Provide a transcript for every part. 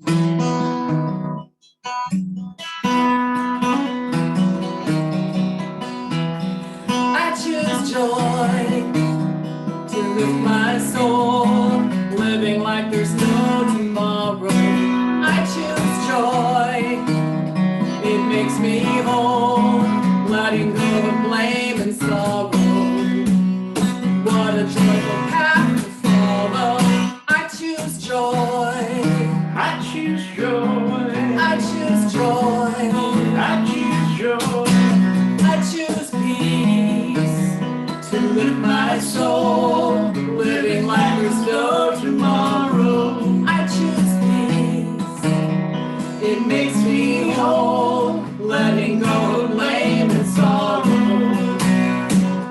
I choose joy to lift my soul, living like there's no tomorrow. I choose joy, it makes me whole, letting go of blame and sorrow. What a joyful path to follow. I choose joy. I choose joy. I choose joy. I choose joy. I choose peace to lift my soul, living like there's no tomorrow. I choose peace. It makes me whole, letting go of blame and sorrow.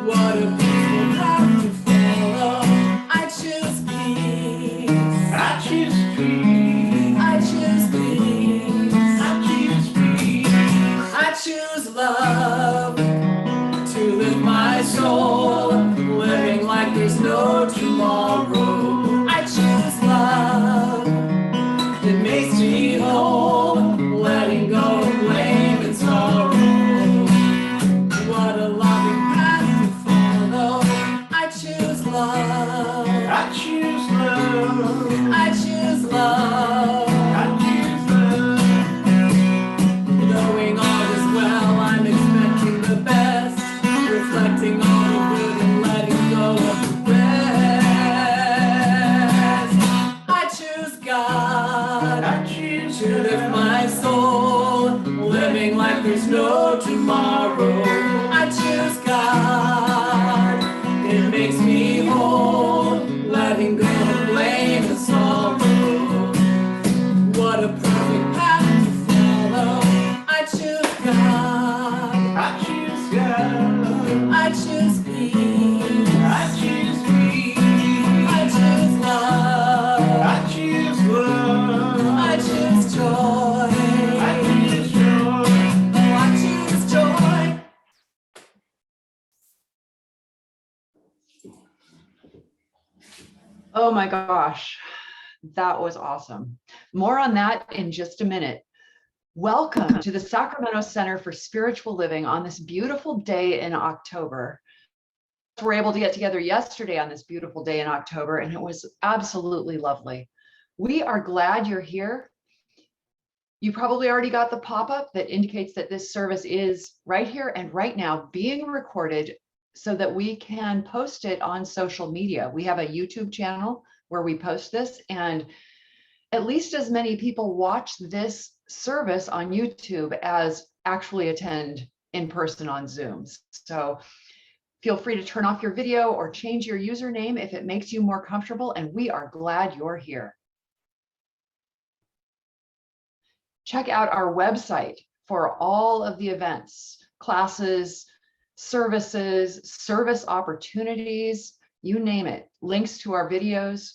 What a beautiful path to follow. I choose peace. I choose peace. I choose peace. I choose peace. I choose love to lift my soul, living like there's no tomorrow. I choose love, it makes me whole, letting go of blame and sorrow. What a loving path to follow. I choose love. I choose love. I choose love. I choose love. Knowing all is well, I'm expecting the best, reflecting on the good and letting go of the rest. I choose God I choose to lift my soul, living like there's no tomorrow. I choose God, it makes me whole, letting go of blame and sorrow. What a perfect path to follow. I choose God. I choose God. I choose peace. I choose peace. I choose love. I choose love. I choose joy. I choose joy. Oh, I choose joy. Oh my gosh, that was awesome. More on that in just a minute. Welcome to the Sacramento Center for Spiritual Living on this beautiful day in October. We were able to get together yesterday on this beautiful day in October, and it was absolutely lovely. We are glad you're here. You probably already got the pop-up that indicates that this service is right here and right now being recorded so that we can post it on social media. We have a YouTube channel where we post this, and at least as many people watch this service on YouTube as actually attend in person on Zoom. So feel free to turn off your video or change your username if it makes you more comfortable, and we are glad you're here. Check out our website for all of the events, classes, services, service opportunities, you name it, links to our videos.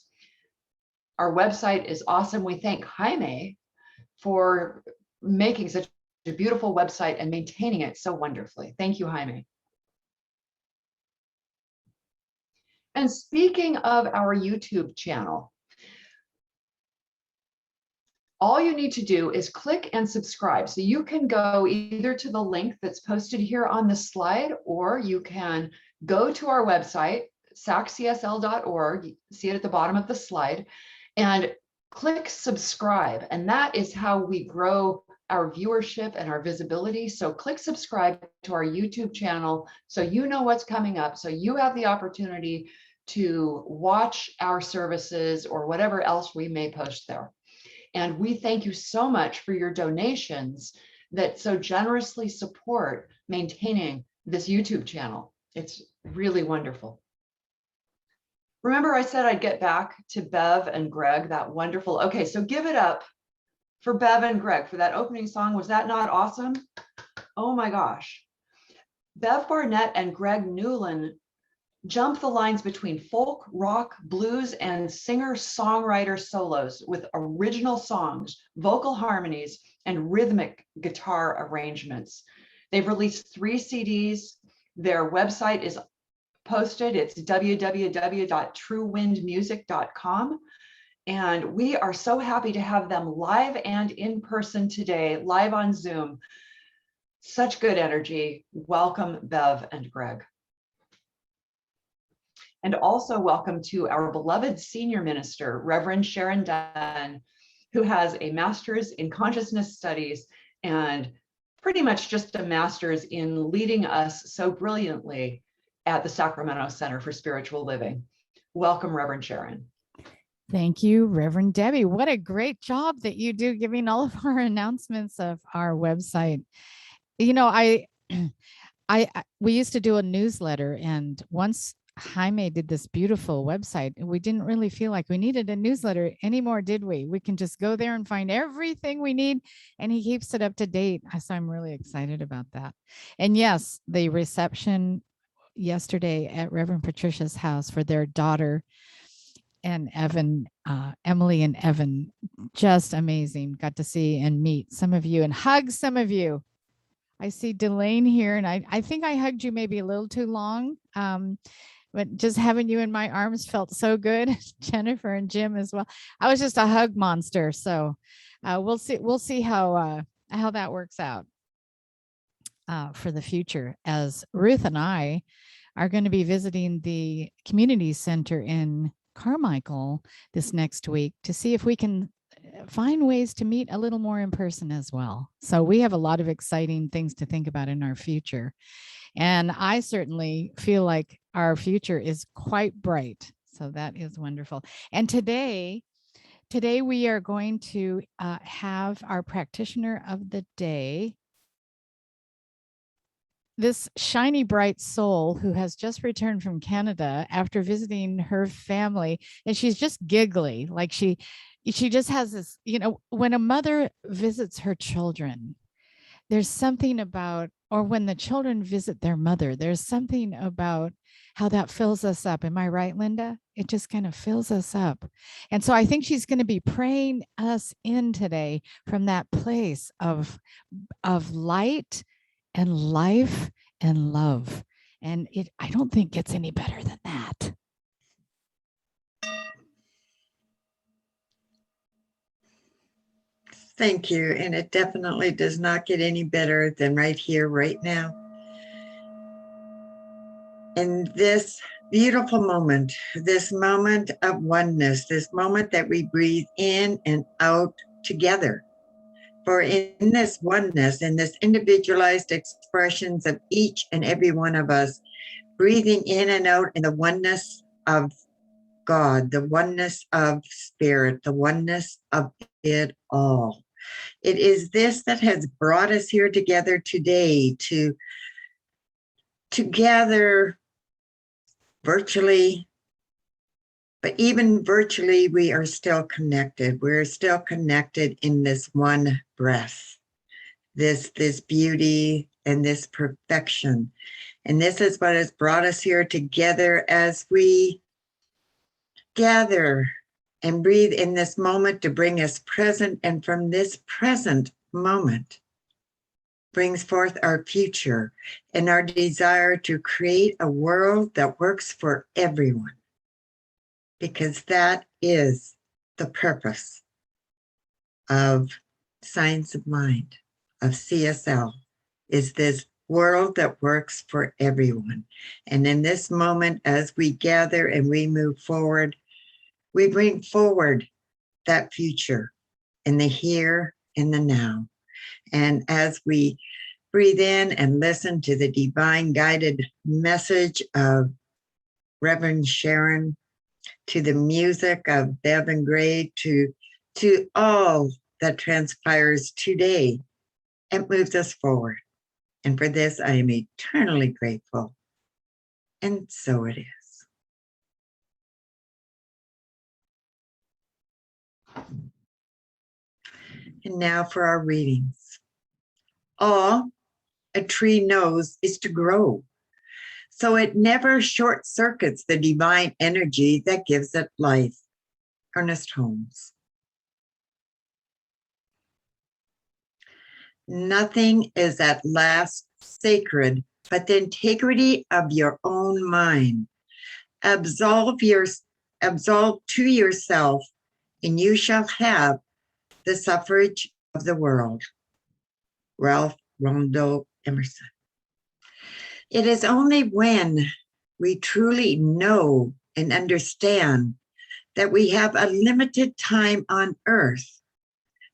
Our website is awesome. We thank Jaime for making such a beautiful website and maintaining it so wonderfully. Thank you, Jaime. And speaking of our YouTube channel, all you need to do is click and subscribe. So you can go either to the link that's posted here on the slide, or you can go to our website, saccsl.org, see it at the bottom of the slide, and click subscribe. And that is how we grow our viewership and our visibility. So click subscribe to our YouTube channel so you know what's coming up, so you have the opportunity to watch our services or whatever else we may post there. And we thank you so much for your donations that so generously support maintaining this YouTube channel. It's really wonderful. Remember I said I'd get back to Bev and Greg, that wonderful, okay, so give it up for Bev and Greg for that opening song. Was that not awesome? Oh my gosh. Bev Barnett and Greg Newlon jump the lines between folk, rock, blues, and singer-songwriter solos with original songs, vocal harmonies, and rhythmic guitar arrangements. They've released 3 CDs. Their website is posted. It's www.truewindmusic.com. And we are so happy to have them live and in person today, live on Zoom. Such good energy. Welcome, Bev and Greg. And also welcome to our beloved senior minister, Reverend Sharon Dunn, who has a master's in consciousness studies and pretty much just a master's in leading us so brilliantly at the Sacramento Center for Spiritual Living. Welcome, Reverend Sharon. Thank you, Reverend Debbie. What a great job that you do giving all of our announcements of our website. You know, we used to do a newsletter, and once Jaime did this beautiful website, and we didn't really feel like we needed a newsletter anymore, did we? We can just go there and find everything we need, and he keeps it up to date. So I'm really excited about that. And yes, the reception yesterday at Reverend Patricia's house for their daughter and Evan, Emily and Evan, just amazing. Got to see and meet some of you and hug some of you. I see Delane here, and I think I hugged you maybe a little too long, but just having you in my arms felt so good. Jennifer and Jim as well. I was just a hug monster. So we'll see how that works out for the future, as Ruth and I are going to be visiting the community center in Carmichael this next week to see if we can find ways to meet a little more in person as well. So we have a lot of exciting things to think about in our future. And I certainly feel like our future is quite bright. So that is wonderful. And today we are going to have our practitioner of the day, this shiny, bright soul who has just returned from Canada after visiting her family, and she's just giggly. Like she just has this, you know, when a mother visits her children, there's something about, or when the children visit their mother, there's something about how that fills us up. Am I right, Linda? It just kind of fills us up. And so I think she's going to be praying us in today from that place of light and life and love. And I don't think gets any better than that. Thank you. And it definitely does not get any better than right here, right now. In this beautiful moment, this moment of oneness, this moment that we breathe in and out together. For in this oneness, in this individualized expressions of each and every one of us, breathing in and out in the oneness of God, the oneness of spirit, the oneness of it all. It is this that has brought us here together today to gather virtually, but even virtually, we are still connected. We're still connected in this one breath, this beauty and this perfection. And this is what has brought us here together as we gather and breathe in this moment to bring us present. And from this present moment brings forth our future and our desire to create a world that works for everyone. Because that is the purpose of Science of Mind, of CSL, is this world that works for everyone. And in this moment, as we gather and we move forward, we bring forward that future in the here and the now. And as we breathe in and listen to the divine guided message of Reverend Sharon, to the music of Bev and Gray, to all that transpires today, it moves us forward. And for this, I am eternally grateful. And so it is. And now for our readings. All a tree knows is to grow, so it never short circuits the divine energy that gives it life. Ernest Holmes. Nothing is at last sacred but the integrity of your own mind. Absolve to yourself and you shall have the suffrage of the world. Ralph Waldo Emerson. It is only when we truly know and understand that we have a limited time on earth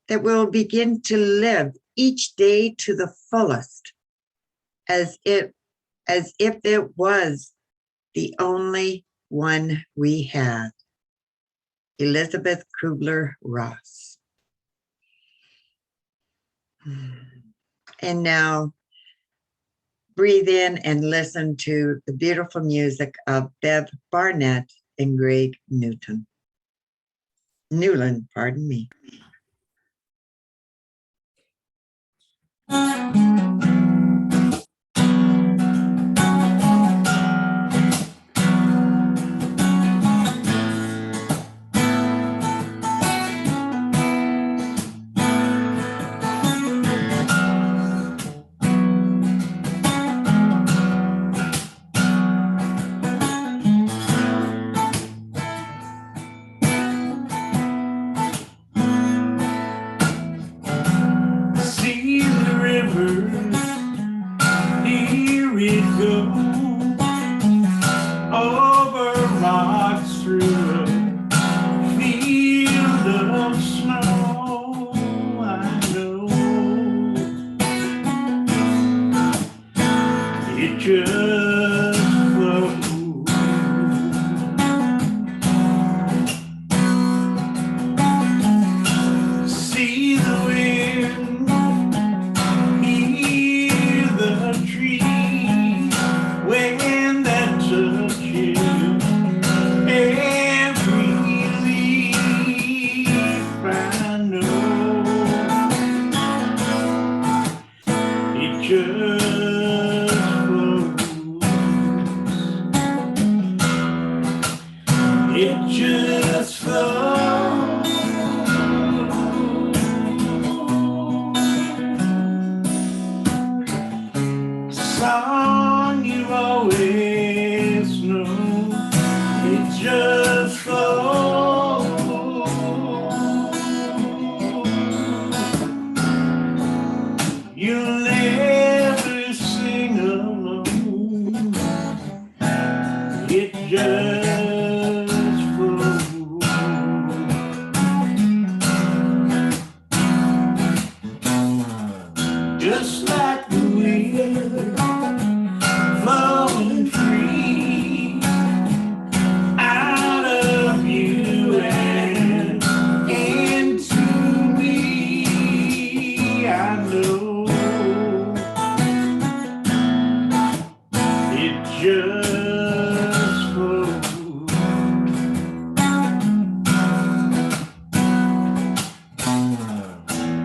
that we'll begin to live each day to the fullest, as if it was the only one we had. Elizabeth Kubler-Ross. And now breathe in and listen to the beautiful music of Bev Barnett and Greg Newlon, pardon me. See the river, here it goes, over rocks through a field of snow. I know it just flows. See the wind, hear the trees when that touches every leaf. I know it just flows. It just flows. Song you always know, it just flows. You'll never sing alone, it just flows. Just like the wind flowing free out of you and into me. I know it just flows.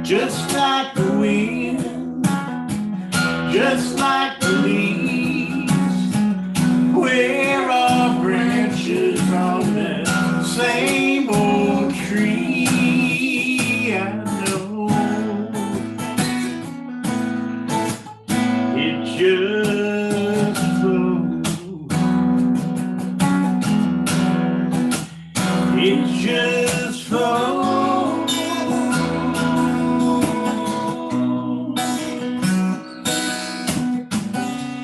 Just like the wind, just like the leaves, where are branches on that same old tree. I know it just flows. It just flows.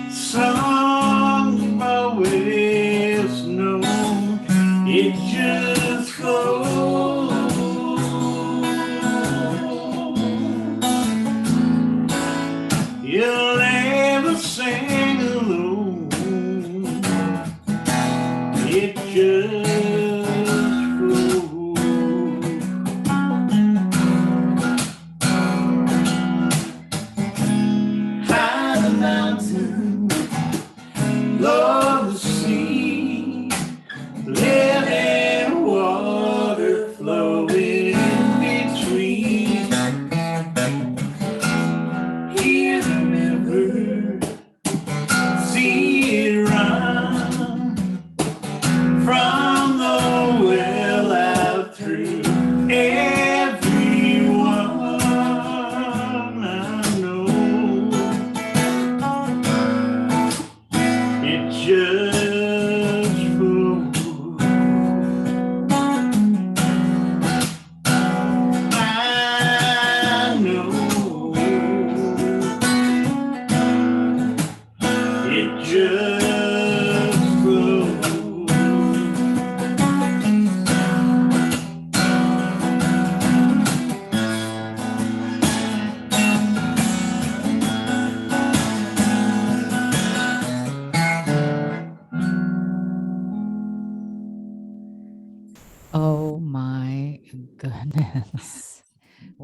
Song you've always known, it just flows. You'll never sing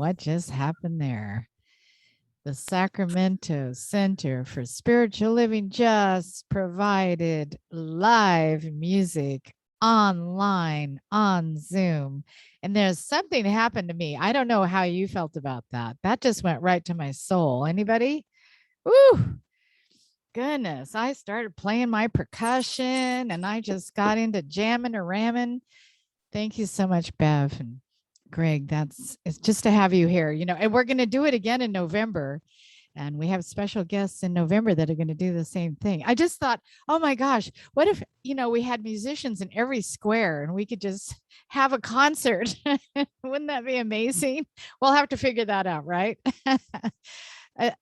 what just happened there. The Sacramento Center for Spiritual Living just provided live music online on Zoom. And there's something happened to me. I don't know how you felt about that. That just went right to my soul. Anybody? Woo! Goodness. I started playing my percussion and I just got into jamming or ramming. Thank you so much, Bev and Greg. It's just to have you here, and we're going to do it again in November. And we have special guests in November that are going to do the same thing. I just thought, oh my gosh, what if, we had musicians in every square and we could just have a concert? Wouldn't that be amazing? We'll have to figure that out, right?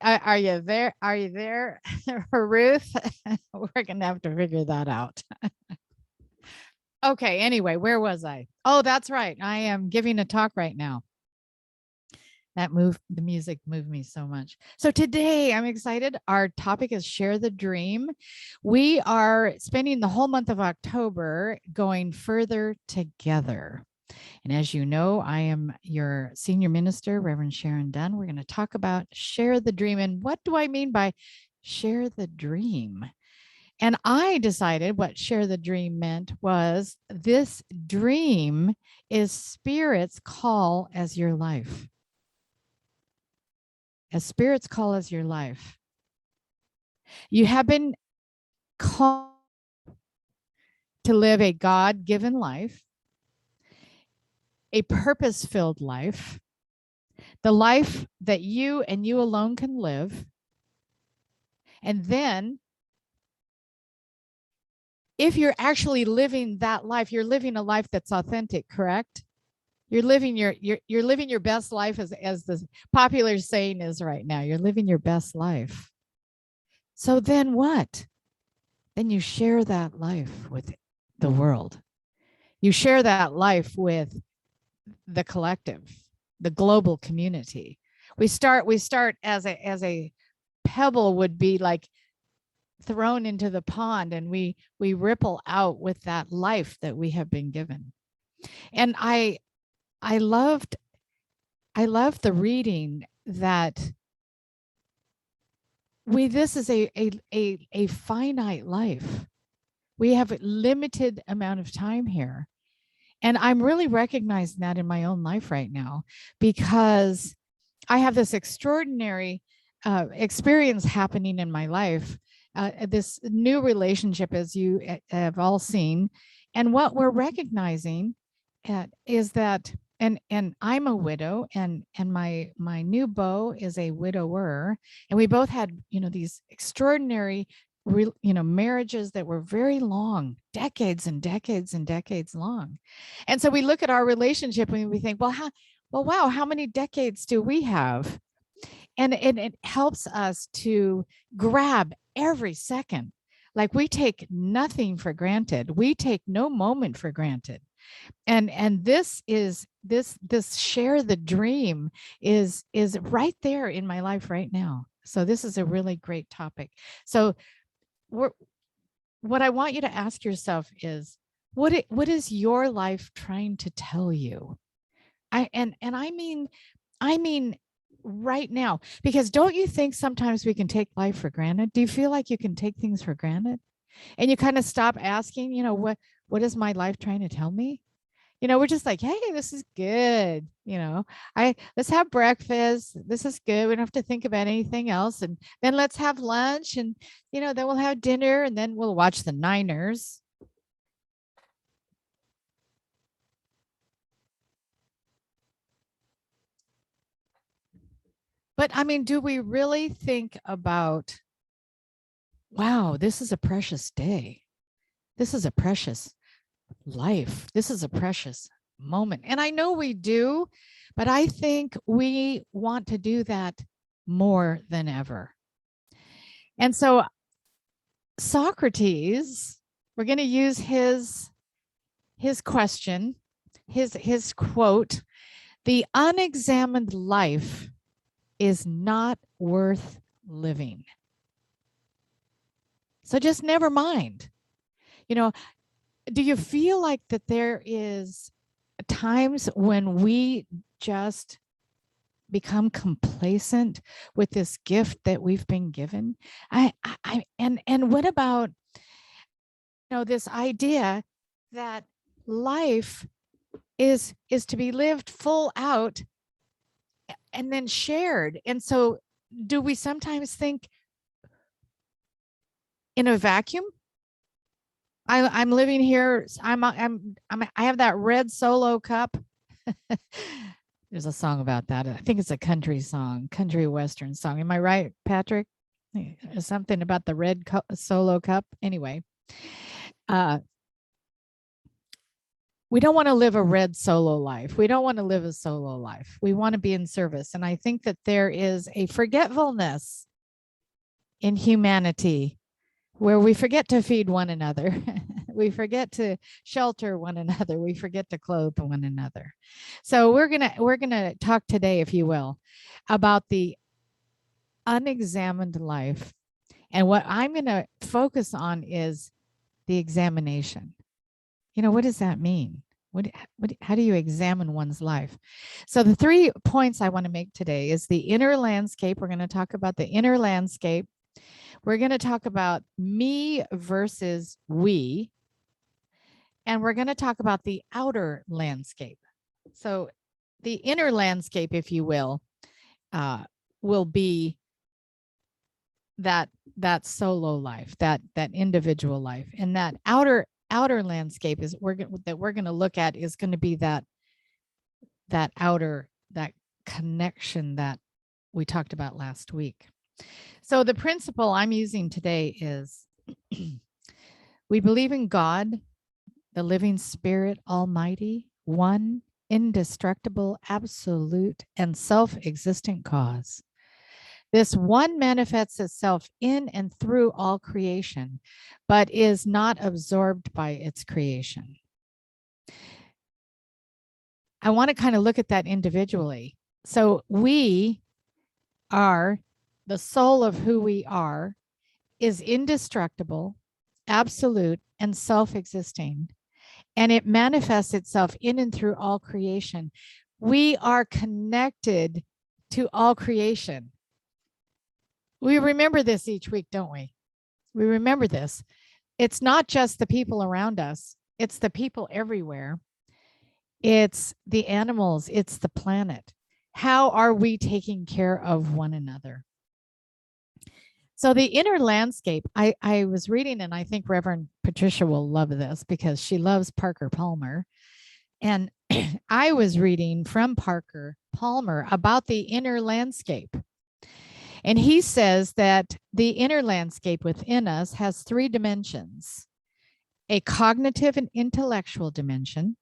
Are you there? Are you there, Ruth? We're going to have to figure that out. Okay, anyway, where was I? Oh, that's right. I am giving a talk right now. The music moved me so much. So today I'm excited. Our topic is Share the Dream. We are spending the whole month of October going further together. And as you know, I am your senior minister, Reverend Sharon Dunn. We're going to talk about Share the Dream. And what do I mean by share the dream? And I decided what share the dream meant was this dream is Spirit's call as your life. As Spirit's call as your life. You have been called to live a God-given life, a purpose-filled life, the life that you and you alone can live. And then if you're actually living that life, you're living a life that's authentic, correct? You're living you're living your best life, as the popular saying is right now. You're living your best life. So then what? Then you share that life with the world. You share that life with the collective, the global community. We start as a pebble would be like thrown into the pond, and we ripple out with that life that we have been given. And I loved the reading that this is a finite life. We have a limited amount of time here. And I'm really recognizing that in my own life right now, because I have this extraordinary experience happening in my life, this new relationship, as you have all seen. And what we're recognizing is that, and I'm a widow, and my new beau is a widower, and we both had these extraordinary marriages that were very long, decades and decades and decades long. And so we look at our relationship and we think, wow, how many decades do we have? And it helps us to grab every second. Like, we take nothing for granted. We take no moment for granted. And this share the dream is right there in my life right now. So this is a really great topic. So what I want you to ask yourself is, what is your life trying to tell you? I mean right now, because don't you think sometimes we can take life for granted? Do you feel like you can take things for granted and you kind of stop asking, what is my life trying to tell me? We're just like, hey, this is good. Let's have breakfast. This is good. We don't have to think about anything else. And then let's have lunch, and, then we'll have dinner, and then we'll watch the Niners. But I mean, do we really think about, wow, this is a precious day. This is a precious life. This is a precious moment. And I know we do, but I think we want to do that more than ever. And so Socrates, we're going to use his question, his quote: "The unexamined life is not worth living." So just never mind. Do you feel like that there is times when we just become complacent with this gift that we've been given? And what about, this idea that life is to be lived full out and then shared? And so do we sometimes think in a vacuum? I'm living here. I have that red Solo cup. There's a song about that. I think it's a country song, country western song. Am I right, Patrick? Something about the red Solo cup. Anyway, we don't want to live a red solo life. We don't want to live a solo life. We want to be in service. And I think that there is a forgetfulness in humanity where we forget to feed one another. We forget to shelter one another. We forget to clothe one another. So we're gonna talk today, if you will, about the unexamined life. And what I'm gonna focus on is the examination. What does that mean? How do you examine one's life? So the 3 points I want to make today is the inner landscape. We're going to talk about the inner landscape. We're going to talk about me versus we. And we're going to talk about the outer landscape. So the inner landscape, if you will be that solo life, that individual life. And that outer landscape is we're going to look at is going to be that outer, that connection that we talked about last week. So the principle I'm using today is we believe in God, the living spirit, almighty, one, indestructible, absolute, and self-existent cause. This one manifests itself in and through all creation, but is not absorbed by its creation. I want to kind of look at that individually. So we are, the soul of who we are is indestructible, absolute, and self-existing, and it manifests itself in and through all creation. We are connected to all creation. We remember this each week, don't we? We remember this. It's not just the people around us. It's the people everywhere. It's the animals. It's the planet. How are we taking care of one another? So the inner landscape, I was reading, and I think Reverend Patricia will love this because she loves Parker Palmer. And I was reading from Parker Palmer about the inner landscape. And he says that the inner landscape within us has 3 dimensions: a cognitive and intellectual dimension,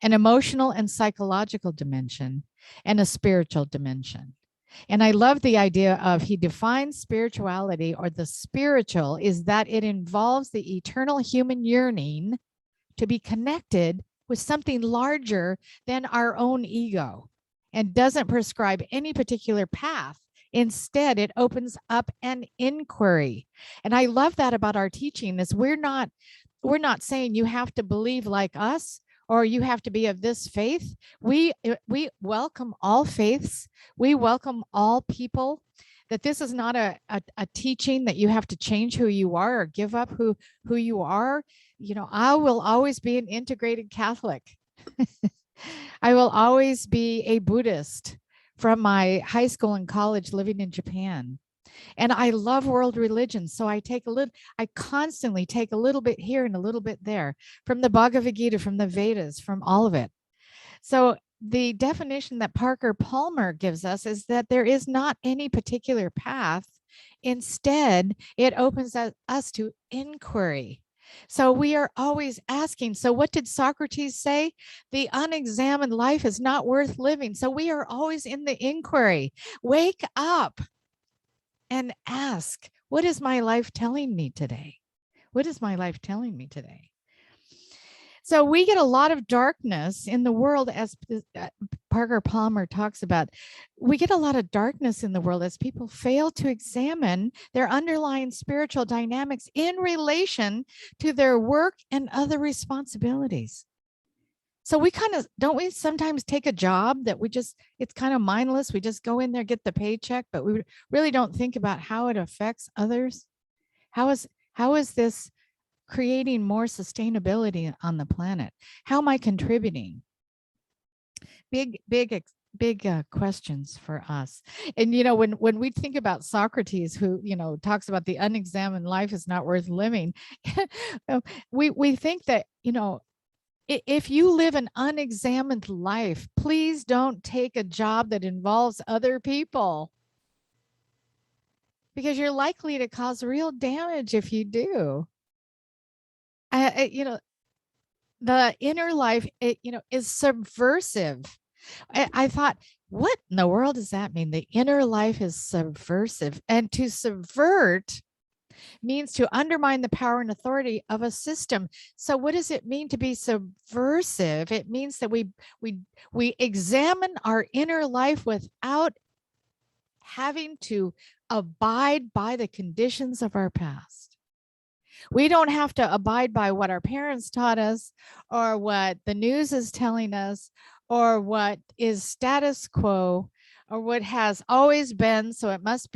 an emotional and psychological dimension, and a spiritual dimension. And I love the idea of, he defines spirituality, or the spiritual, is that it involves the eternal human yearning to be connected with something larger than our own ego, and doesn't prescribe any particular path. Instead, it opens up an inquiry. And I love that about our teaching, is we're not saying you have to believe like us, or you have to be of this faith. We welcome all faiths. We welcome all people. That this is not a teaching that you have to change who you are or give up who you are. I will always be an integrated Catholic. I will always be a Buddhist from my high school and college living in Japan. And I love world religions. So I constantly take a little bit here and a little bit there, from the Bhagavad Gita, from the Vedas, from all of it. So the definition that Parker Palmer gives us is that there is not any particular path. Instead, it opens us to inquiry. So we are always asking. So what did Socrates say? The unexamined life is not worth living. So we are always in the inquiry. Wake up and ask, what is my life telling me today? What is my life telling me today? So we get a lot of darkness in the world, as Parker Palmer talks about. We get a lot of darkness in the world as people fail to examine their underlying spiritual dynamics in relation to their work and other responsibilities. So we kind of, don't we sometimes take a job that we just, it's kind of mindless. We just go in there, get the paycheck, but we really don't think about how it affects others. How is this creating more sustainability on the planet? How am I contributing? Big questions for us. And when we think about Socrates, who talks about the unexamined life is not worth living, we think that if you live an unexamined life, please don't take a job that involves other people, because you're likely to cause real damage if you do. The inner life, is subversive. I thought, what in the world does that mean? The inner life is subversive. And to subvert means to undermine the power and authority of a system. So what does it mean to be subversive? It means that we examine our inner life without having to abide by the conditions of our past. We don't have to abide by what our parents taught us, or what the news is telling us, or what is status quo, or what has always been, so it must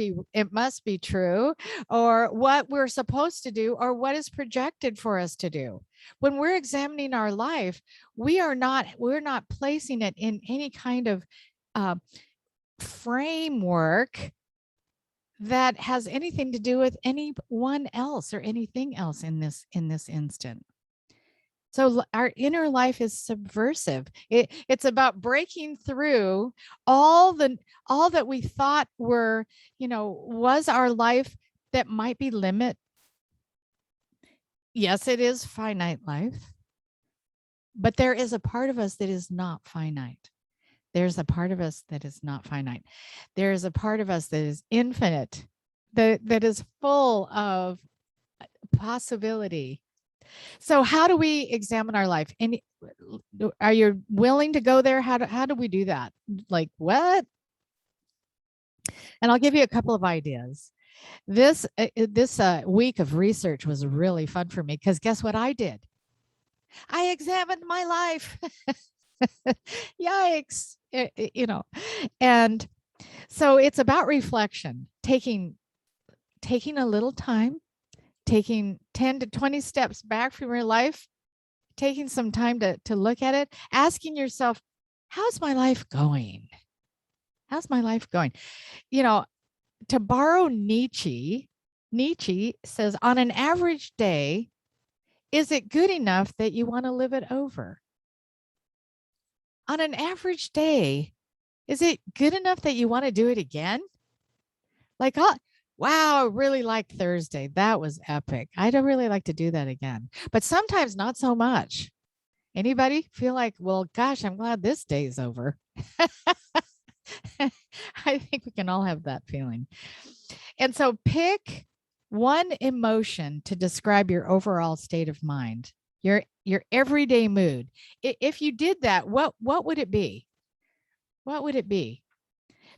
be true, or what we're supposed to do, or what is projected for us to do. When we're examining our life, we're not placing it in any kind of framework that has anything to do with anyone else or anything else in this instant. So our inner life is subversive. It's about breaking through all that we thought were, was our life that might be limit. Yes, it is finite life, but there is a part of us that is not finite. There's a part of us that is not finite. There is a part of us that is infinite, that is full of possibility. So how do we examine our life? And are you willing to go there? How do we do that? Like what? And I'll give you a couple of ideas. This week of research was really fun for me, because guess what I did? I examined my life. Yikes. And so it's about reflection, taking a little time, taking 10 to 20 steps back from your life, taking some time to look at it, asking yourself, how's my life going? How's my life going? To borrow Nietzsche says, on an average day, is it good enough that you want to live it over? On an average day, is it good enough that you want to do it again? Like, oh, wow, I really liked Thursday. That was epic. I'd really like to do that again. But sometimes not so much. Anybody feel like, well, gosh, I'm glad this day's over. I think we can all have that feeling. And so pick one emotion to describe your overall state of mind, your everyday mood. If you did that, what would it be? What would it be?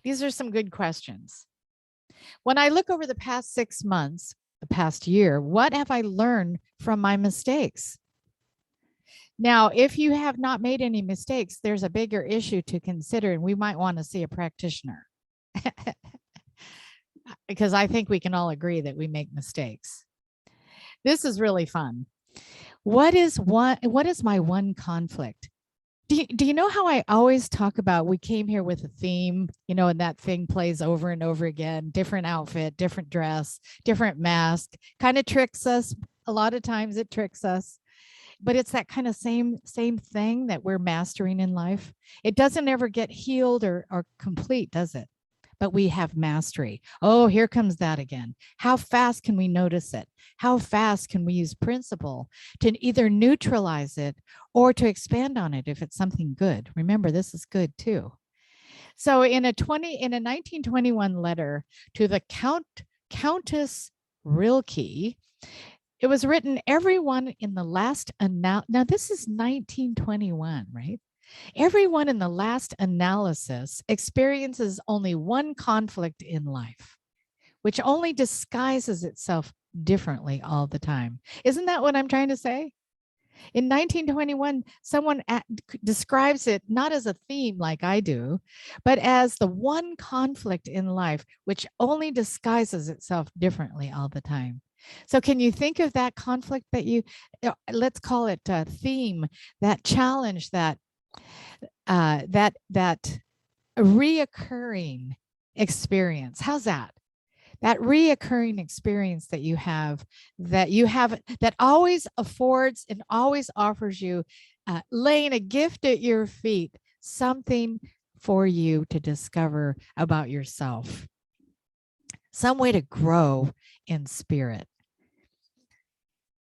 These are some good questions. When I look over the past 6 months, the past year, what have I learned from my mistakes? Now, if you have not made any mistakes, there's a bigger issue to consider, and we might want to see a practitioner. Because I think we can all agree that we make mistakes. This is really fun. What is my one conflict? Do you know how I always talk about, we came here with a theme, and that thing plays over and over again, different outfit, different dress, different mask, kind of tricks us. A lot of times it tricks us, but it's that kind of same thing that we're mastering in life. It doesn't ever get healed or complete, does it? But we have mastery. Oh, here comes that again. How fast can we notice it? How fast can we use principle to either neutralize it or to expand on it if it's something good? Remember, this is good too. So in a 1921 letter to the Countess Rilke, it was written, everyone in the last, now this is 1921, right? Everyone in the last analysis experiences only one conflict in life, which only disguises itself differently all the time. Isn't that what I'm trying to say? In 1921, someone describes it not as a theme like I do, but as the one conflict in life which only disguises itself differently all the time. So can you think of that conflict that let's call it a theme, that challenge, that reoccurring experience? How's that? That reoccurring experience that you have, that always affords and always offers you, laying a gift at your feet, something for you to discover about yourself, some way to grow in spirit.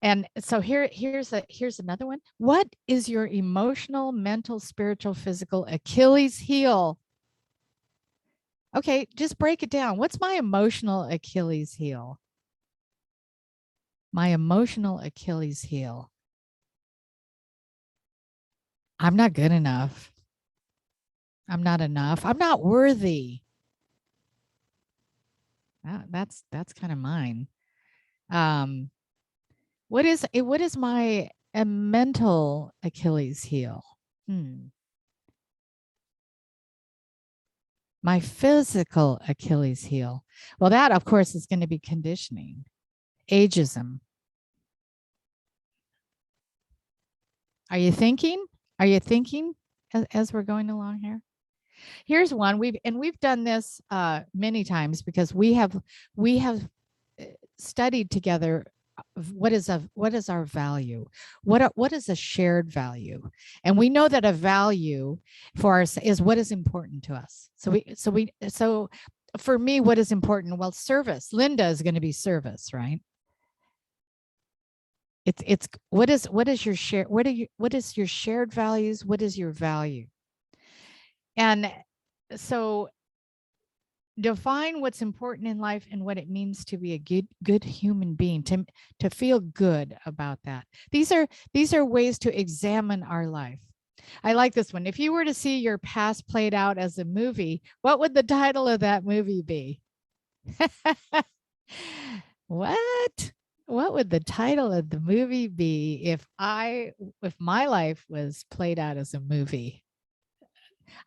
And so here's another one. What is your emotional, mental, spiritual, physical Achilles heel? Okay, just break it down. What's my emotional Achilles heel? My emotional Achilles heel. I'm not good enough. I'm not enough. I'm not worthy. That's kind of mine. What is my mental Achilles heel? My physical Achilles heel. Well, that, of course, is going to be conditioning, ageism. Are you thinking? Are you thinking as we're going along here? Here's one. We've done this many times because we have studied together. What is our value? What is a shared value? And we know that a value for us is what is important to us. So for me, what is important? Well, service. Linda is going to be service, right? It's what is your share? What is your shared values? What is your value? And so define what's important in life and what it means to be a good human being, to feel good about that. These are ways to examine our life. I like this one. If you were to see your past played out as a movie, what would the title of that movie be? What would the title of the movie be if my life was played out as a movie?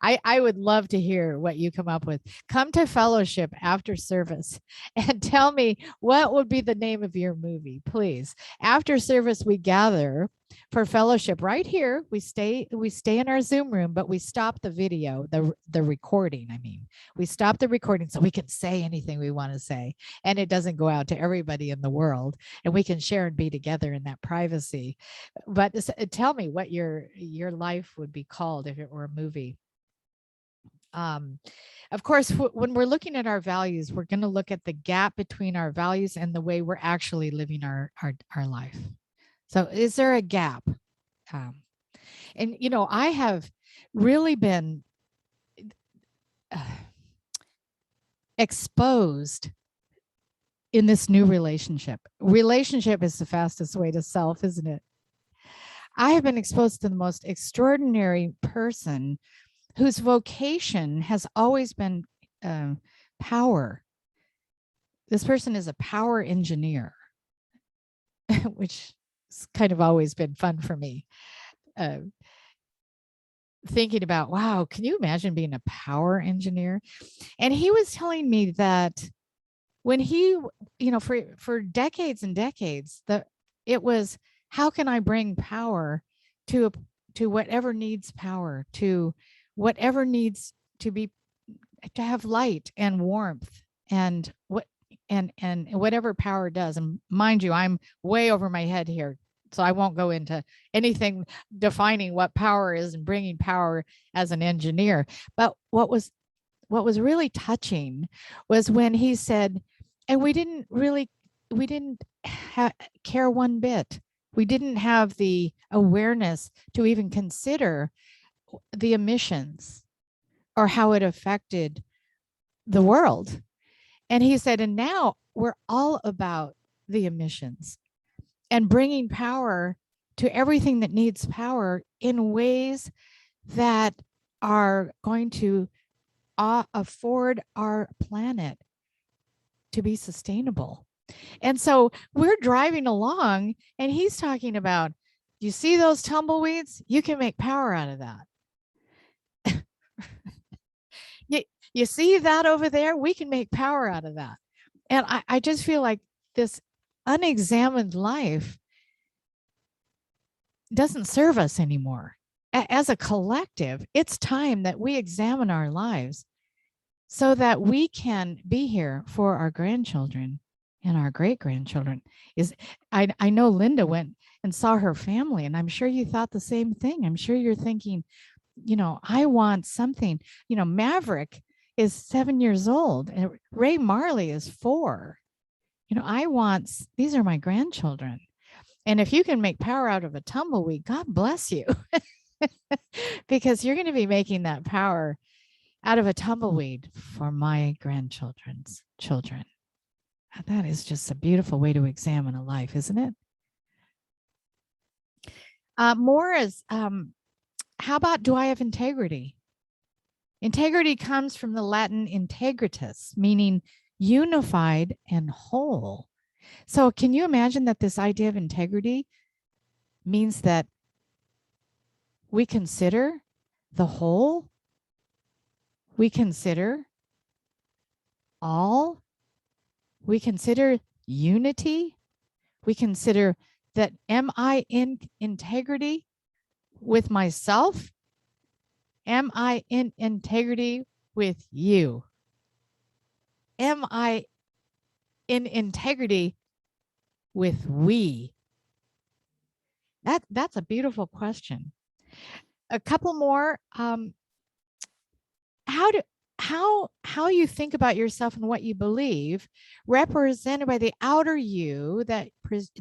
I would love to hear what you come up with. Come to fellowship after service and tell me what would be the name of your movie, please. After service, we gather for fellowship right here. We stay in our Zoom room, but we stop the video, the recording. I mean, we stop the recording so we can say anything we want to say, and it doesn't go out to everybody in the world, and we can share and be together in that privacy. But tell me what your life would be called if it were a movie. Of course, when we're looking at our values, we're going to look at the gap between our values and the way we're actually living our life. So is there a gap? And, I have really been exposed in this new relationship. Relationship is the fastest way to self, isn't it? I have been exposed to the most extraordinary person whose vocation has always been power. This person is a power engineer, which has kind of always been fun for me. Thinking about, wow, can you imagine being a power engineer? And he was telling me that when he, for decades and decades, it was, how can I bring power to whatever needs power, to whatever needs to have light and warmth and whatever power does. And mind you, I'm way over my head here, so I won't go into anything defining what power is and bringing power as an engineer. But what was really touching was when he said, and we didn't care one bit. We didn't have the awareness to even consider the emissions or how it affected the world. And he said, and now we're all about the emissions and bringing power to everything that needs power in ways that are going to afford our planet to be sustainable. And so we're driving along and he's talking about You see those tumbleweeds? You can make power out of that. You see that over there? We can make power out of that. And I just feel like this unexamined life doesn't serve us anymore. As a collective, it's time that we examine our lives so that we can be here for our grandchildren and our great-grandchildren. I know Linda went and saw her family, and I'm sure you thought the same thing. I'm sure you're thinking, I want something. Maverick is 7 years old and Ray Marley is 4. These are my grandchildren. And if you can make power out of a tumbleweed, God bless you. Because you're going to be making that power out of a tumbleweed for my grandchildren's children. That is just a beautiful way to examine a life, isn't it? More is, how about, do I have integrity? Integrity comes from the Latin integritas, meaning unified and whole. So can you imagine that this idea of integrity means that we consider the whole? We consider all? We consider unity? We consider that, am I in integrity with myself? Am I in integrity with you? Am I in integrity with we? That's a beautiful question. A couple more. How you think about yourself and what you believe, represented by the outer you that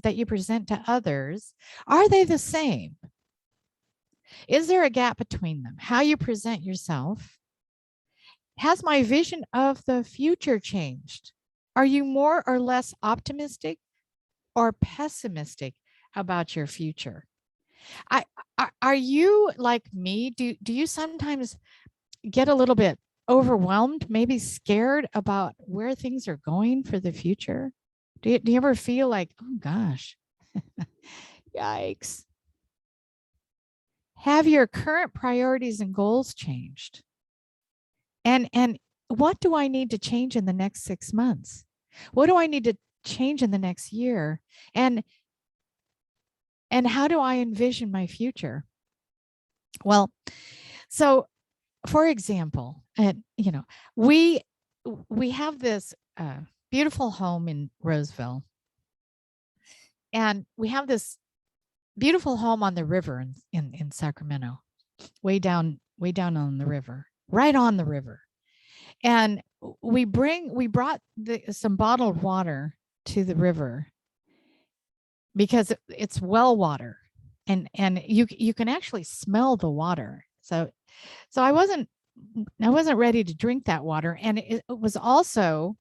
you present to others, are they the same? Is there a gap between them? How you present yourself? Has my vision of the future changed? Are you more or less optimistic or pessimistic about your future? Are you like me? Do you sometimes get a little bit overwhelmed, maybe scared about where things are going for the future? Do you ever feel like, oh gosh, yikes? Have your current priorities and goals changed? And what do I need to change in the next 6 months? What do I need to change in the next year? And how do I envision my future? Well, so for example, we have this beautiful home in Roseville, and we have this beautiful home on the river in Sacramento, way down on the river, right on the river. And we brought some bottled water to the river because it's well water, and you can actually smell the water. So I wasn't ready to drink that water, and it was also,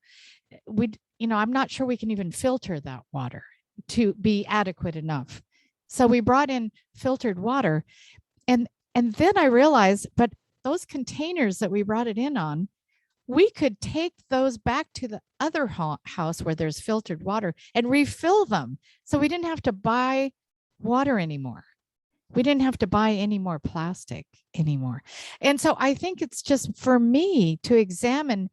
I'm not sure we can even filter that water to be adequate enough. So we brought in filtered water, and then I realized, but those containers that we brought it in on, we could take those back to the other house where there's filtered water and refill them. So we didn't have to buy water anymore. We didn't have to buy any more plastic anymore. And so I think it's just for me to examine,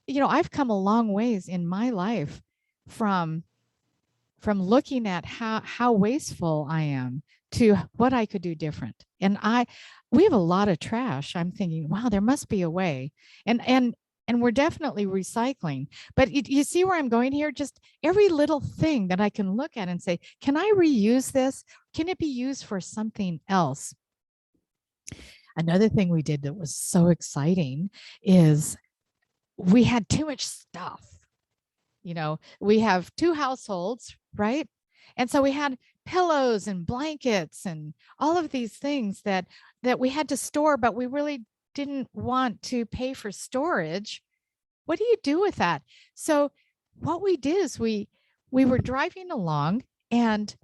I've come a long ways in my life from looking at how wasteful I am to what I could do different. And we have a lot of trash. I'm thinking, wow, there must be a way. And we're definitely recycling. But you see where I'm going here? Just every little thing that I can look at and say, can I reuse this? Can it be used for something else? Another thing we did that was so exciting is we had too much stuff. We have 2 households, right? And so we had pillows and blankets and all of these things that we had to store, but we really didn't want to pay for storage. What do you do with that? So what we did is we were driving along, and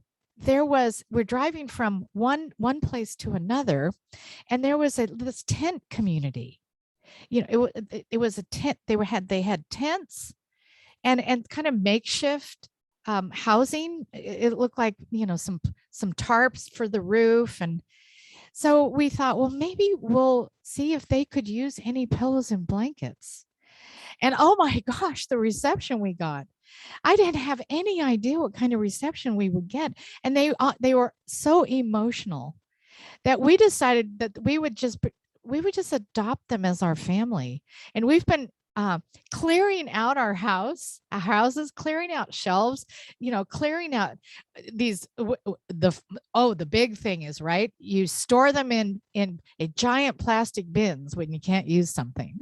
we're driving from one place to another, and there was this tent community. It was a tent. They had tents and kind of makeshift housing. It looked like, some tarps for the roof. And so we thought, well, maybe we'll see if they could use any pillows and blankets. And oh my gosh, the reception we got. I didn't have any idea what kind of reception we would get. And they were so emotional that we decided that we would just adopt them as our family. And we've been clearing out our houses, clearing out shelves, clearing out these. The big thing is, right, you store them in a giant plastic bins when you can't use something.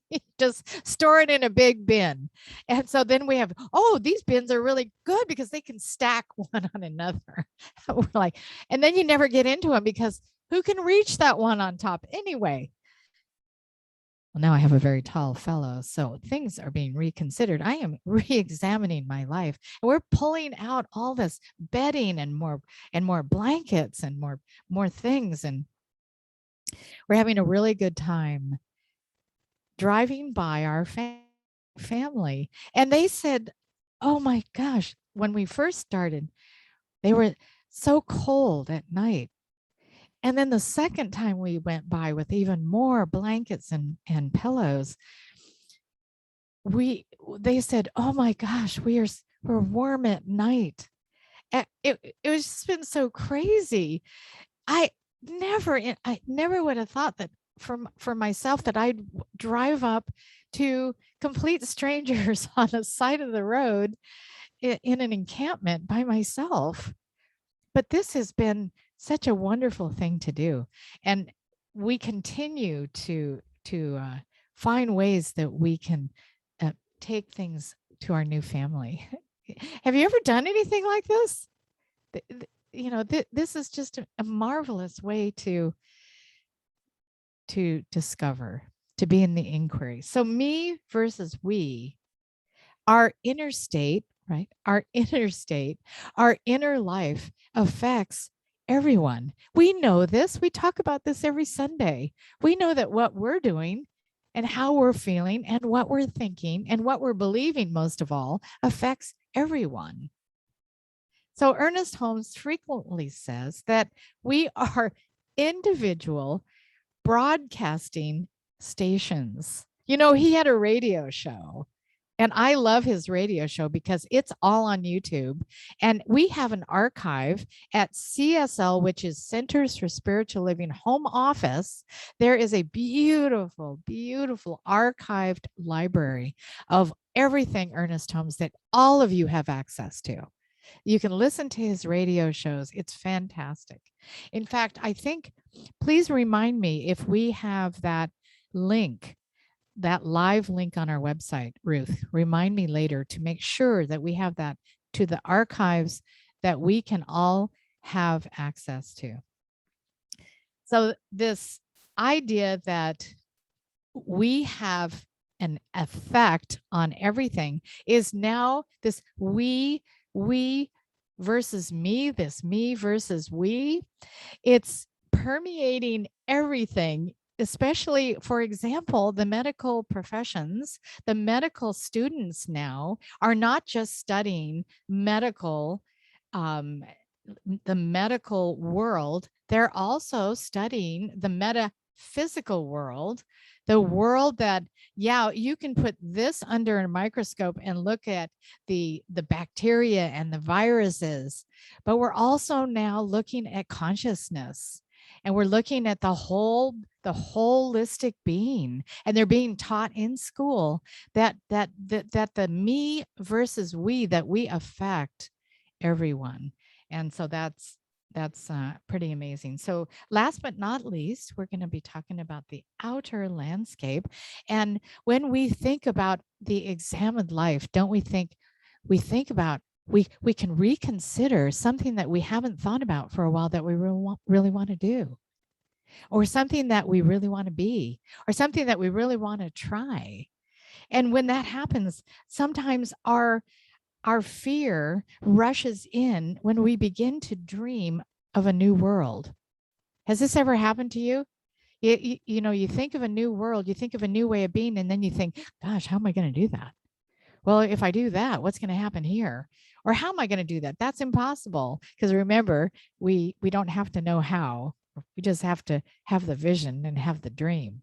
You just store it in a big bin. And so then we have, these bins are really good because they can stack one on another. We're like, and then you never get into them because who can reach that one on top anyway? Well, now I have a very tall fellow, so things are being reconsidered. I am re-examining my life, and we're pulling out all this bedding and more blankets and more things, and we're having a really good time driving by our family. And they said, oh my gosh, when we first started, they were so cold at night. And then the second time we went by with even more blankets and pillows, they said, oh my gosh, we're warm at night. It was just been so crazy. I never would have thought that for myself that I'd drive up to complete strangers on the side of the road in an encampment by myself. But this has been such a wonderful thing to do. And we continue to find ways that we can take things to our new family. Have you ever done anything like this? This is just a marvelous way to discover, to be in the inquiry. So me versus we, our inner state, right? Our inner life affects everyone. We know this. We talk about this every Sunday. We know that what we're doing and how we're feeling and what we're thinking and what we're believing, most of all, affects everyone. So Ernest Holmes frequently says that we are individual broadcasting stations. He had a radio show, and I love his radio show because it's all on YouTube. And we have an archive at CSL, which is Centers for Spiritual Living Home Office. There is a beautiful, beautiful archived library of everything Ernest Holmes that all of you have access to. You can listen to his radio shows. It's fantastic. In fact, I think, please remind me if we have that link, that live link on our website, Ruth. Remind me later to make sure that we have that to the archives that we can all have access to. So this idea that we have an effect on everything is now this we versus me, this me versus we. It's permeating everything, especially, for example, the medical professions. The medical students now are not just studying the medical world, they're also studying the metaphysical world, the world that, you can put this under a microscope and look at the bacteria and the viruses, but we're also now looking at consciousness, and we're looking at the holistic being, and they're being taught in school that the me versus we, that we affect everyone. And so that's pretty amazing. So last but not least, we're going to be talking about the outer landscape. And when we think about the examined life, don't we think we can reconsider something that we haven't thought about for a while that we really want to do, or something that we really want to be, or something that we really want to try. And when that happens, sometimes our fear rushes in when we begin to dream of a new world. Has this ever happened to you? You think of a new world, you think of a new way of being, and then you think, gosh, how am I going to do that? well, if I do that, what's going to happen here? Or how am I going to do that? That's impossible. Because remember, we don't have to know how. We just have to have the vision and have the dream.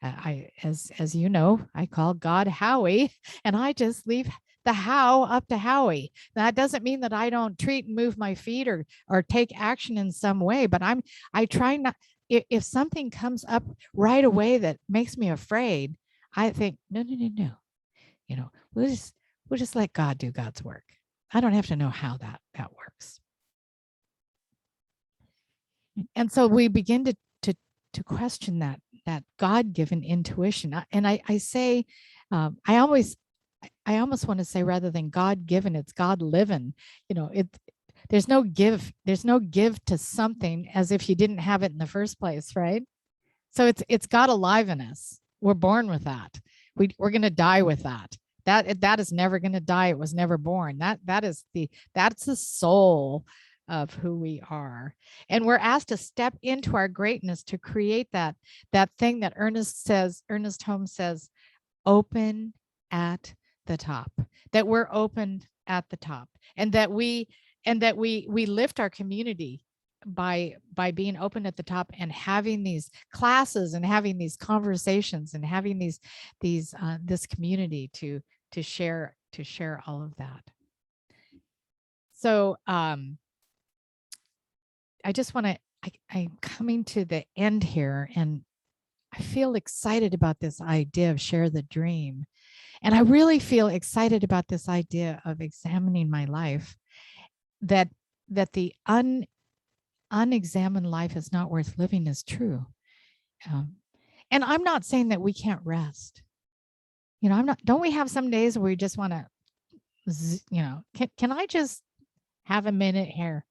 As you know, I call God Howie, and I just leave the how up to Howie. That doesn't mean that I don't treat and move my feet or take action in some way, but I try not. If something comes up right away that makes me afraid, I think no. We'll just let God do God's work. I don't have to know how that works. And so we begin to question that God-given intuition. And I say, I almost want to say, rather than God-given, it's God-living. There's no give to something as if you didn't have it in the first place, right? So it's God alive in us. We're born with that. We're going to die with that. That is never going to die. It was never born. That's the soul of who we are. And we're asked to step into our greatness to create that thing that Ernest Holmes says, open at the top, that we're open at the top, and that we lift our community by being open at the top and having these classes and having these conversations and having this community to share all of that. So I just want to, I'm coming to the end here, and I feel excited about this idea of share the dream. And I really feel excited about this idea of examining my life, that the unexamined life is not worth living is true. And I'm not saying that we can't rest. Don't we have some days where we just want to, can I just have a minute here?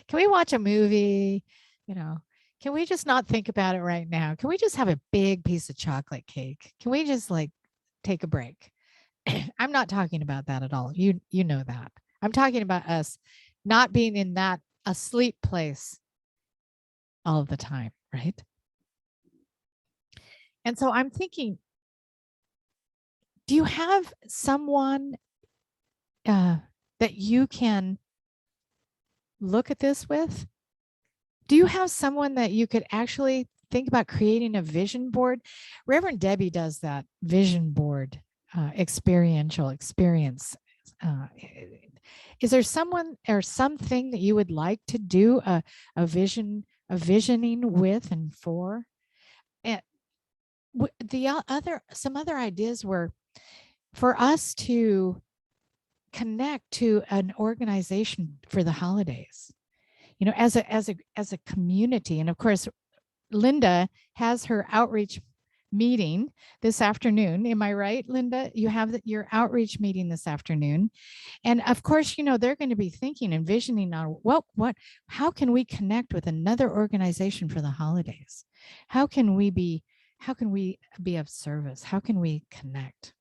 Can we watch a movie? Can we just not think about it right now? Can we just have a big piece of chocolate cake? Can we just take a break? I'm not talking about that at all. You know that. I'm talking about us not being in that asleep place all the time, right? And so I'm thinking, do you have someone that you can look at this with? Do you have someone that you could actually think about creating a vision board? Reverend Debbie does that vision board experiential experience. Is there someone or something that you would like to do a visioning with and for? And some other ideas were for us to connect to an organization for the holidays, as a community. And of course, Linda has her outreach meeting this afternoon. Am I right, Linda? You have your outreach meeting this afternoon. And of course, they're going to be thinking and visioning on how can we connect with another organization for the holidays? How can we be of service? How can we connect?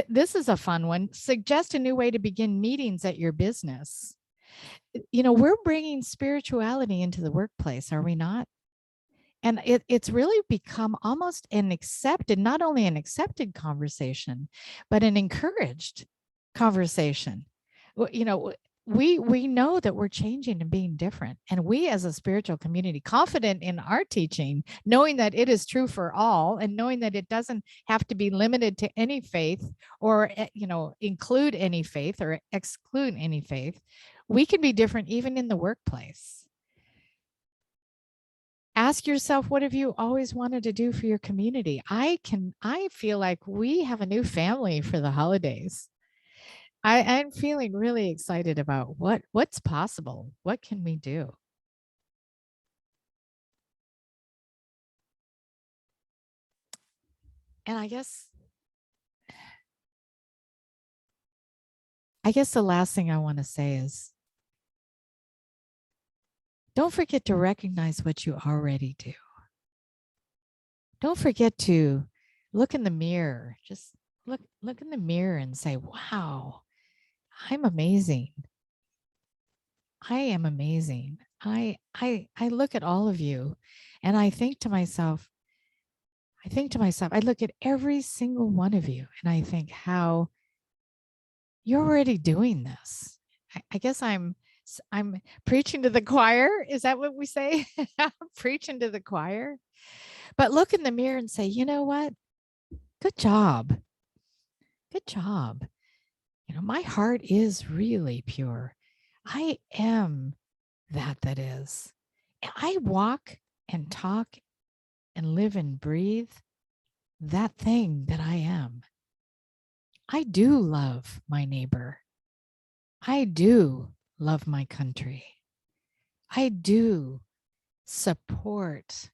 This is a fun one. Suggest a new way to begin meetings at your business. We're bringing spirituality into the workplace, are we not? And it's really become almost not only an accepted conversation, but an encouraged conversation. We know that we're changing and being different. And we as a spiritual community, confident in our teaching, knowing that it is true for all, and knowing that it doesn't have to be limited to any faith or, include any faith or exclude any faith, we can be different even in the workplace. Ask yourself, what have you always wanted to do for your community? I feel like we have a new family for the holidays. I'm feeling really excited about what's possible. What can we do? And I guess the last thing I want to say is, don't forget to recognize what you already do. Don't forget to look in the mirror. Just look in the mirror and say, wow, I'm amazing. I am amazing. I look at all of you and I think to myself, I think to myself, I look at every single one of you and I think how you're already doing this. I guess I'm preaching to the choir. Is that what we say? Preaching to the choir. But look in the mirror and say, you know what? Good job. Good job. You know, my heart is really pure. I am that is. I walk and talk and live and breathe that thing that I am. I do love my neighbor. I do love my country. I do support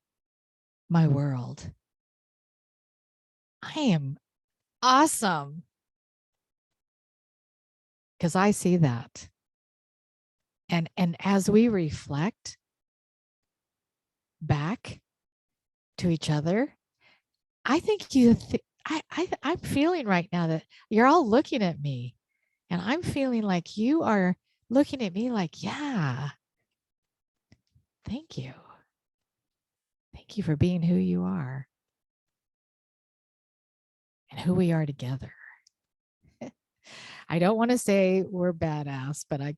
my world. I am awesome because I see that. And as we reflect back to each other, I think I'm feeling right now that you're all looking at me, and I'm feeling like you are looking at me like, yeah, thank you. Thank you for being who you are and who we are together. I don't want to say we're badass, but I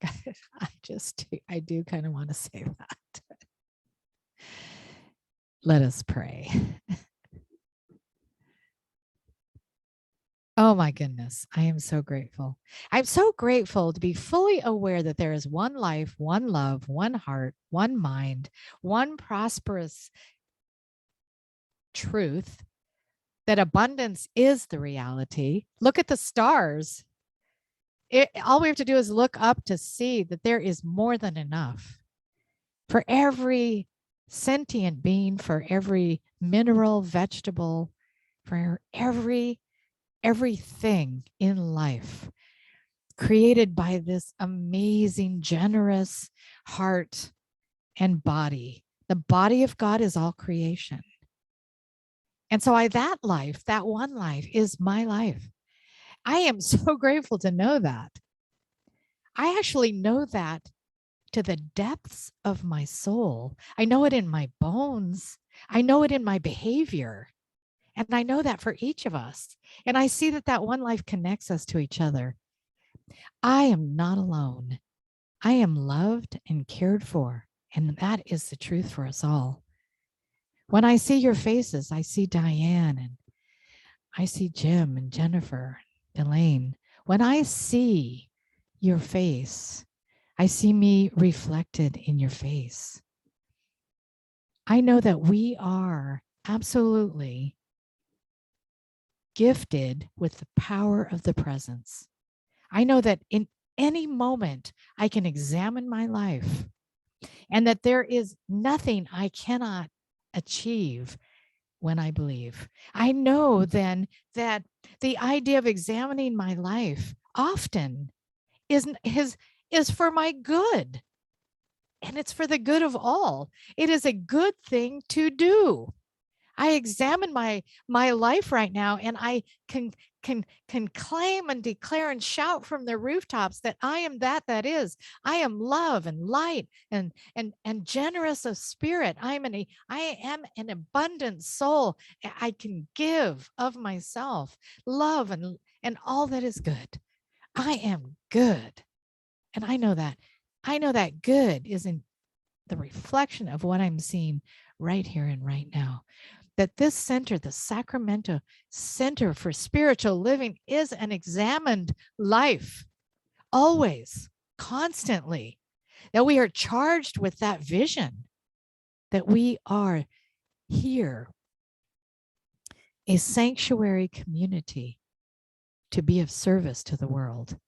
do kind of want to say that. Let us pray. Oh my goodness, I am so grateful. I'm so grateful to be fully aware that there is one life, one love, one heart, one mind, one prosperous truth, that abundance is the reality. Look at the stars. All we have to do is look up to see that there is more than enough for every sentient being, for every mineral, vegetable, for everything in life created by this amazing, generous heart and body. The body of God is all creation. And so that one life is my life. I am so grateful to know that. I actually know that to the depths of my soul. I know it in my bones. I know it in my behavior. And I know that for each of us. And I see that one life connects us to each other. I am not alone. I am loved and cared for. And that is the truth for us all. When I see your faces, I see Diane, and I see Jim and Jennifer, Elaine. When I see your face, I see me reflected in your face. I know that we are absolutely gifted with the power of the presence. I know that in any moment I can examine my life, and that there is nothing I cannot achieve when I believe. I know then that the idea of examining my life often is for my good, and it's for the good of all. It is a good thing to do. I examine my life right now, and I can claim and declare and shout from the rooftops that I am that is. I am love and light and generous of spirit. I am an abundant soul. I can give of myself love and all that is good. I am good, and I know that. I know that good is in the reflection of what I'm seeing right here and right now. That this center, the Sacramento Center for Spiritual Living, is an examined life, always, constantly. That we are charged with that vision, that we are here, a sanctuary community to be of service to the world.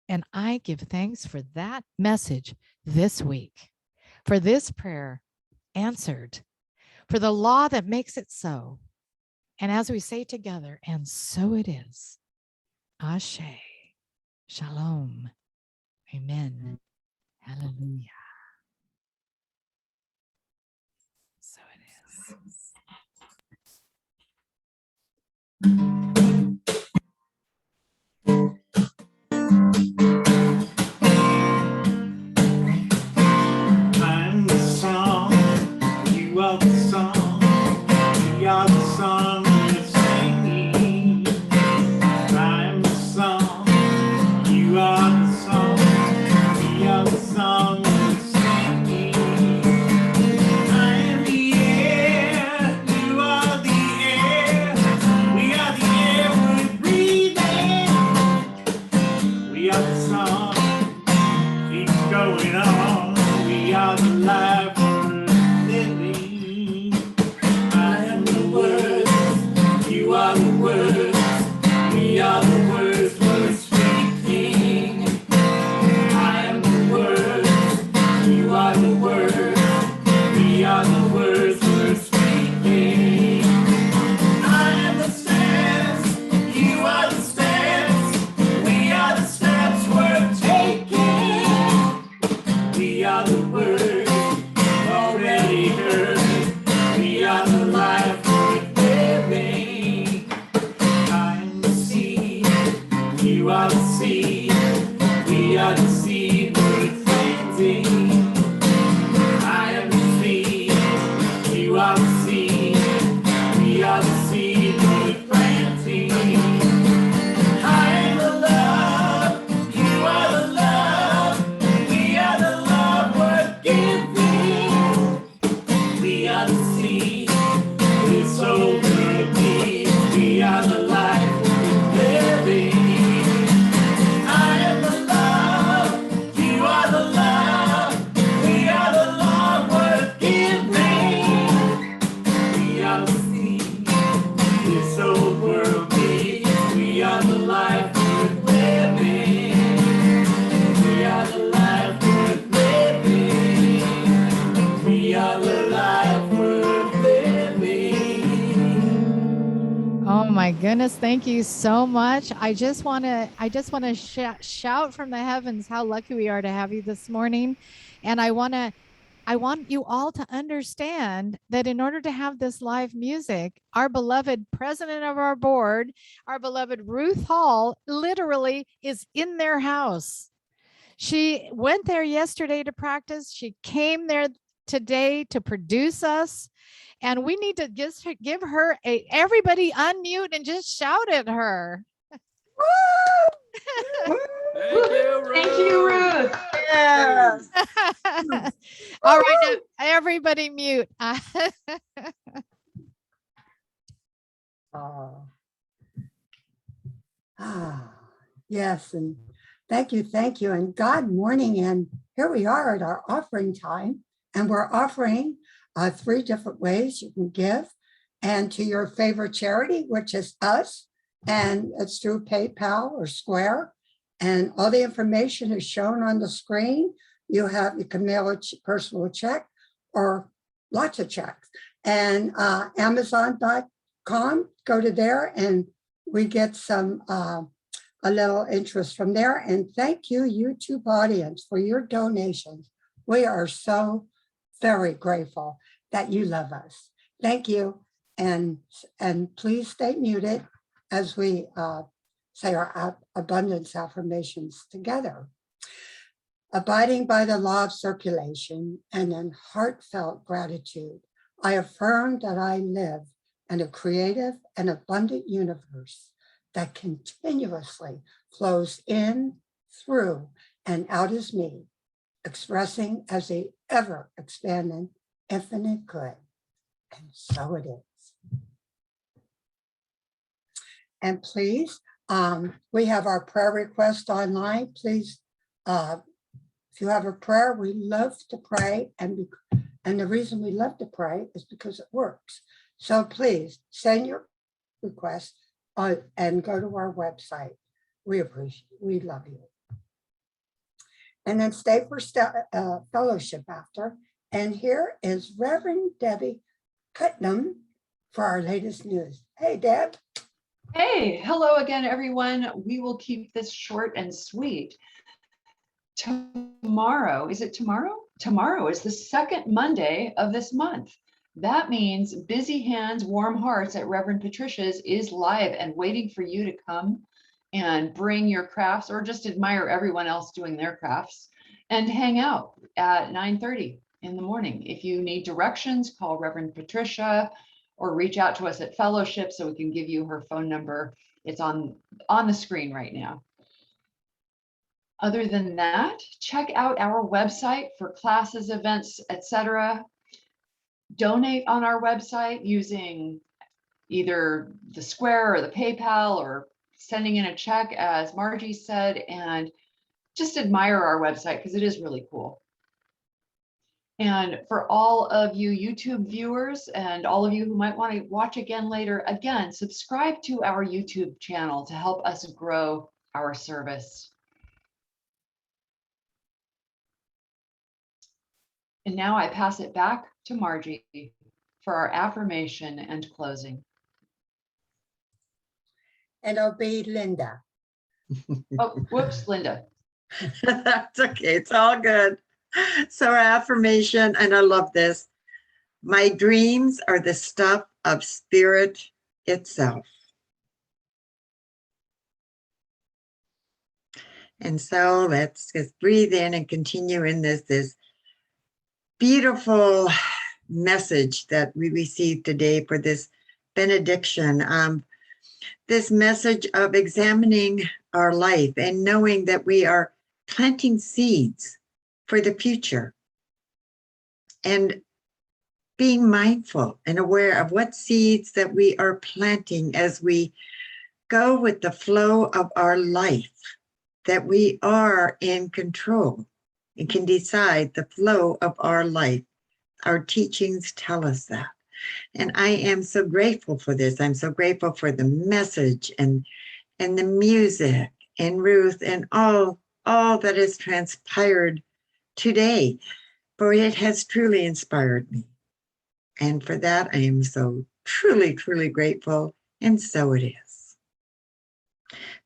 And I give thanks for that message this week, for this prayer answered, for the law that makes it so. And as we say together, and so it is. Ashe. Shalom. Amen. Hallelujah. So it is. I'm the song, you are the song, we are the song. You are the seed, we are the seed we're planting. I am the seed, you are the seed, we are the seed we're planting. I am the love, you are the love, we are the love worth giving. We are the seed, we're so worthy, we are the life we're living. I am the love, you are the love, we are the love worth giving. We are the seed, we're so worthy, we are the life worth living. We are the life worth living. We are the life worth living. Oh my goodness, thank you so much. I just want to shout from the heavens how lucky we are to have you this morning. And I want you all to understand that in order to have this live music, our beloved president of our board, our beloved Ruth Hall, literally is in their house. She went there yesterday to practice. She came there today to produce us. And we need to just give her everybody unmute and just shout at her. Thank you, Ruth. Yes. All right, now, everybody mute. Oh. Yes, and thank you, and God morning, and here we are at our offering time, and we're offering 3 different ways you can give, and to your favorite charity, which is us, and it's through PayPal or Square, and all the information is shown on the screen. You can mail a personal check or lots of checks, and Amazon.com, go to there, and we get some a little interest from there. And thank you, YouTube audience, for your donations. We are so very grateful that you love us. Thank you. And please stay muted as we say our abundance affirmations together. Abiding by the law of circulation and in heartfelt gratitude, I affirm that I live in a creative and abundant universe that continuously flows in, through, and out as me, expressing as a ever expanding infinite good. And so it is. And please, we have our prayer request online. Please, if you have a prayer, we love to pray. And the reason we love to pray is because it works. So please send your request and go to our website. We love you. And then stay for fellowship after. And here is Reverend Debbie Putnam for our latest news. Hey, Deb. Hey, hello again, everyone. We will keep this short and sweet. Tomorrow, is it tomorrow? Tomorrow is the second Monday of this month. That means Busy Hands, Warm Hearts at Reverend Patricia's is live and waiting for you to come and bring your crafts or just admire everyone else doing their crafts and hang out at 9:30 in the morning. If you need directions, call Reverend Patricia or reach out to us at Fellowship so we can give you her phone number. It's on the screen right now. Other than that, check out our website for classes, events, etc. Donate on our website using either the Square or the PayPal or sending in a check, as Margie said, and just admire our website because it is really cool. And for all of you YouTube viewers and all of you who might want to watch again later, again, subscribe to our YouTube channel to help us grow our service. And now I pass it back to Margie for our affirmation and closing. And it'll be Linda. Oh, whoops, Linda. That's okay. It's all good. So our affirmation, and I love this. My dreams are the stuff of spirit itself. And so let's just breathe in and continue in this beautiful message that we received today for this benediction. This message of examining our life and knowing that we are planting seeds for the future and being mindful and aware of what seeds that we are planting as we go with the flow of our life, that we are in control and can decide the flow of our life. Our teachings tell us that. And I am so grateful for this. I'm so grateful for the message and the music and Ruth and all that has transpired today, for it has truly inspired me. And for that, I am so truly, truly grateful. And so it is.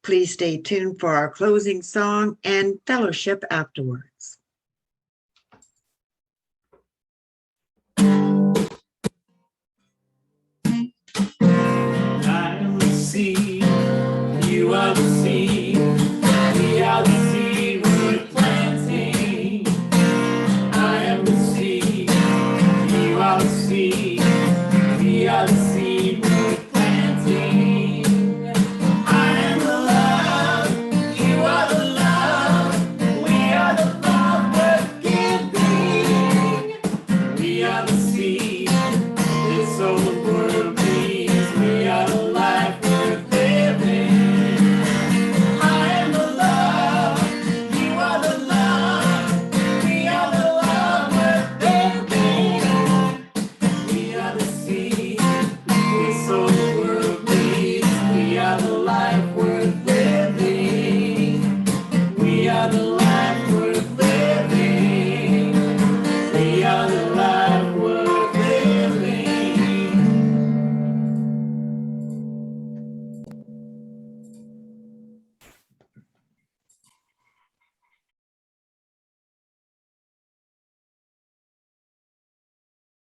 Please stay tuned for our closing song and fellowship afterwards. I am the seed, you are the seed.